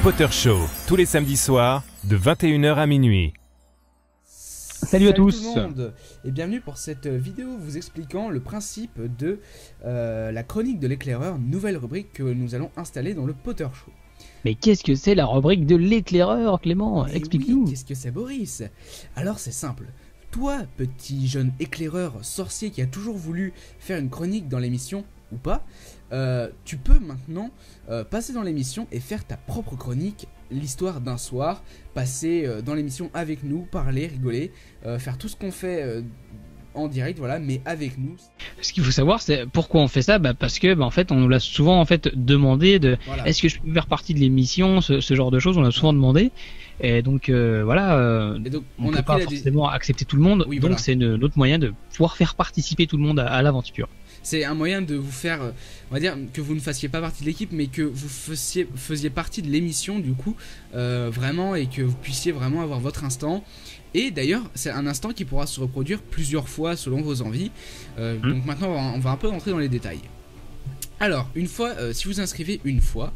Potter Show, tous les samedis soirs, de 21 h à minuit. Salut à tous tout le monde et bienvenue pour cette vidéo vous expliquant le principe de la chronique de l'éclaireur, nouvelle rubrique que nous allons installer dans le Potter Show. Mais qu'est-ce que c'est la rubrique de l'éclaireur, Clément? Explique-nous. Oui, qu'est-ce que c'est, Boris? Alors c'est simple. Toi, petit jeune éclaireur sorcier qui a toujours voulu faire une chronique dans l'émission, ou pas, tu peux maintenant passer dans l'émission et faire ta propre chronique, l'histoire d'un soir, passer dans l'émission avec nous, parler, rigoler, faire tout ce qu'on fait en direct, voilà, mais avec nous. Ce qu'il faut savoir, c'est pourquoi on fait ça, parce que en fait, on nous l'a souvent demandé de Voilà. est-ce que je peux faire partie de l'émission, ce genre de choses, on l'a souvent demandé. Et donc voilà, Et donc, on a peut pas pris forcément accepter tout le monde, Oui, donc voilà. c'est notre moyen de pouvoir faire participer tout le monde à l'aventure. C'est un moyen de vous faire, on va dire, que vous ne fassiez pas partie de l'équipe, mais que vous faisiez partie de l'émission, du coup, vraiment, et que vous puissiez vraiment avoir votre instant. Et d'ailleurs, c'est un instant qui pourra se reproduire plusieurs fois selon vos envies. Donc maintenant, on va un peu rentrer dans les détails. Alors, une fois, si vous inscrivez une fois,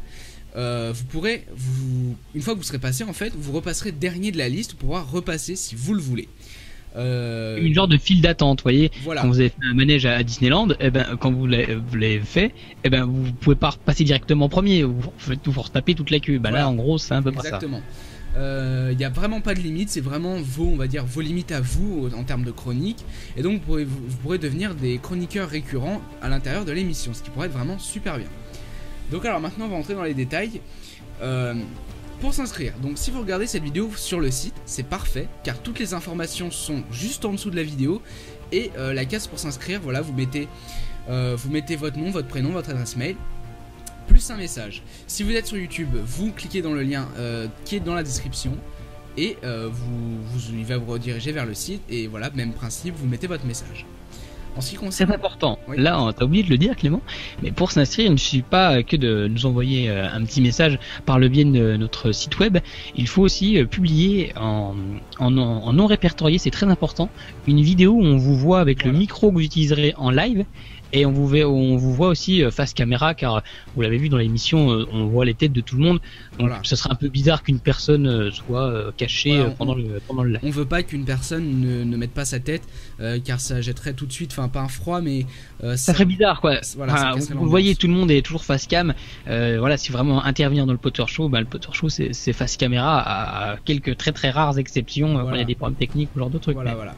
vous pourrez, une fois que vous serez passé, en fait, vous repasserez dernier de la liste pour pouvoir repasser si vous le voulez. Une genre de file d'attente, vous voyez. Voilà. Quand vous avez fait un manège à Disneyland, et quand vous l'avez fait, vous pouvez pas repasser directement premier, vous retaper toute la queue. Voilà. Là, en gros, c'est un peu pas ça. Exactement. Il n'y a vraiment pas de limite, c'est vraiment on va dire, vos limites à vous en termes de chronique. Et donc vous pourrez devenir des chroniqueurs récurrents à l'intérieur de l'émission, ce qui pourrait être vraiment super bien. Donc alors maintenant on va entrer dans les détails. Pour s'inscrire, donc si vous regardez cette vidéo sur le site, c'est parfait, car toutes les informations sont juste en dessous de la vidéo. Et la case pour s'inscrire, voilà, vous mettez votre nom, votre prénom, votre adresse mail, plus un message. Si vous êtes sur YouTube, vous cliquez dans le lien qui est dans la description et il va vous rediriger vers le site. Et voilà, même principe, vous mettez votre message. En ce qui concerne... C'est important. Oui. Là, t'as oublié de le dire, Clément. Mais pour s'inscrire, il ne suffit pas que de nous envoyer un petit message par le biais de notre site web. Il faut aussi publier en non répertorié, c'est très important, une vidéo où on vous voit avec le micro que vous utiliserez en live. Et on vous voit aussi face caméra, car vous l'avez vu dans l'émission, on voit les têtes de tout le monde. Donc Voilà. ce serait un peu bizarre qu'une personne soit cachée Voilà, pendant le live. On veut pas qu'une personne ne mette pas sa tête, car ça jetterait tout de suite, enfin pas un froid, mais Ça ferait bizarre, quoi. Voilà, ça casserait Vous l'ambiance. voyez, tout le monde est toujours face cam. Voilà, si vraiment intervenir dans le Potter Show, le Potter Show c'est face caméra à quelques très très rares exceptions quand il y a des problèmes techniques ou ce genre de trucs. Voilà, voilà.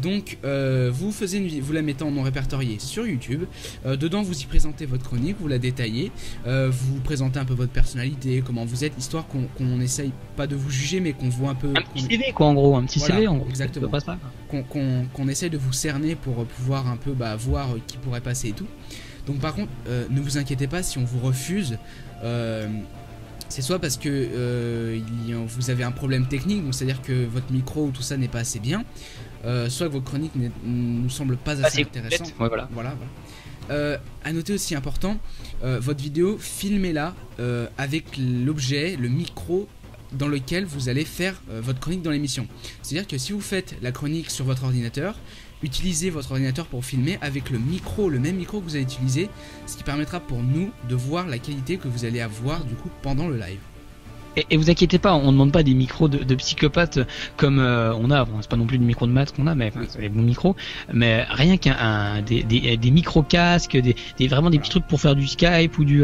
Donc vous la mettez en non répertorié sur YouTube. Dedans vous y présentez votre chronique, vous la détaillez, vous présentez un peu votre personnalité, comment vous êtes, histoire qu'on essaye pas de vous juger, mais qu'on voit un peu... Un petit CV, quoi, en gros, un petit Voilà, CV, en gros. exactement. Pas ça. Qu'on essaye de vous cerner pour pouvoir un peu voir qui pourrait passer et tout. Donc par contre, ne vous inquiétez pas si on vous refuse. C'est soit parce que vous avez un problème technique, donc c'est-à-dire que votre micro ou tout ça n'est pas assez bien, soit que vos chroniques ne nous semblent pas assez intéressantes. Ouais, voilà. Voilà. À noter aussi important, votre vidéo, filmez-la avec l'objet, le micro dans lequel vous allez faire votre chronique dans l'émission. C'est-à-dire que si vous faites la chronique sur votre ordinateur, utilisez votre ordinateur pour filmer avec le même micro que vous allez utiliser, ce qui permettra pour nous de voir la qualité que vous allez avoir du coup pendant le live. Et vous inquiétez pas, on demande pas des micros de psychopathes comme on a. Bon, c'est pas non plus le micro de maths qu'on a, mais c'est les bons micros. Mais rien des micro casques, vraiment des petits trucs pour faire du Skype ou du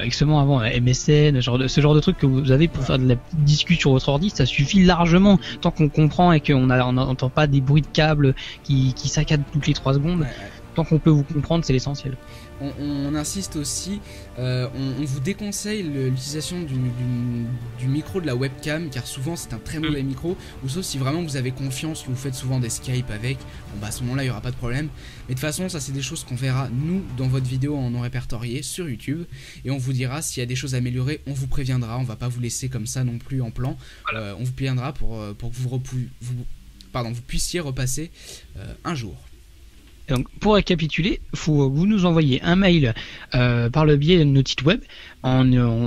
extrêmement avant MSN, ce genre de trucs que vous avez pour faire de la discussion sur votre ordi, ça suffit largement tant qu'on comprend et qu'on n'entend pas des bruits de câbles qui saccadent toutes les 3 secondes. Tant qu'on peut vous comprendre, c'est l'essentiel. On insiste aussi, on vous déconseille l'utilisation du micro de la webcam, car souvent c'est un très mauvais micro, ou sauf si vraiment vous avez confiance, que vous faites souvent des Skype avec, à ce moment là il n'y aura pas de problème. Mais de toute façon ça c'est des choses qu'on verra nous dans votre vidéo en non répertorié sur YouTube, et on vous dira s'il y a des choses à améliorer, on vous préviendra, on va pas vous laisser comme ça non plus en plan. Voilà. On vous préviendra pour que vous puissiez repasser un jour. Donc, pour récapituler, vous nous envoyez un mail par le biais de notre site web en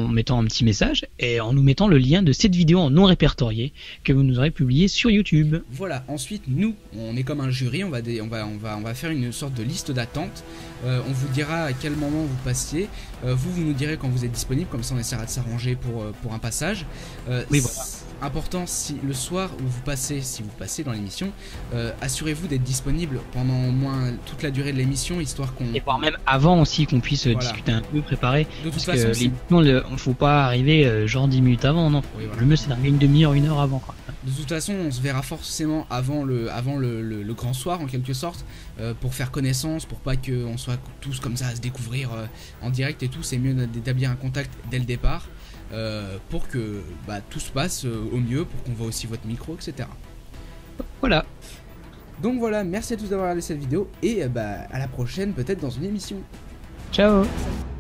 mettant un petit message et en nous mettant le lien de cette vidéo en non répertorié que vous nous aurez publié sur YouTube. Voilà, ensuite nous, on est comme un jury, on va faire une sorte de liste d'attente. On vous dira à quel moment vous passiez, vous nous direz quand vous êtes disponible, comme ça on essaiera de s'arranger pour un passage. Oui, voilà. Important, si le soir où vous passez, si vous passez dans l'émission, assurez-vous d'être disponible pendant au moins toute la durée de l'émission, histoire qu'on... Et voire même avant aussi qu'on puisse Voilà. discuter un peu, préparer. De toute Parce façon, que si- l'émission, il faut pas arriver genre 10 minutes avant, non. Oui, voilà. Le mieux c'est d'arriver une demi-heure, 1 heure avant, quoi. De toute façon, on se verra forcément avant le grand soir en quelque sorte, pour faire connaissance, pour pas qu'on soit tous comme ça à se découvrir en direct et tout. C'est mieux d'établir un contact dès le départ, pour que tout se passe au mieux, pour qu'on voit aussi votre micro, etc. Voilà. Donc voilà, merci à tous d'avoir regardé cette vidéo et à la prochaine, peut-être dans une émission. Ciao. Salut.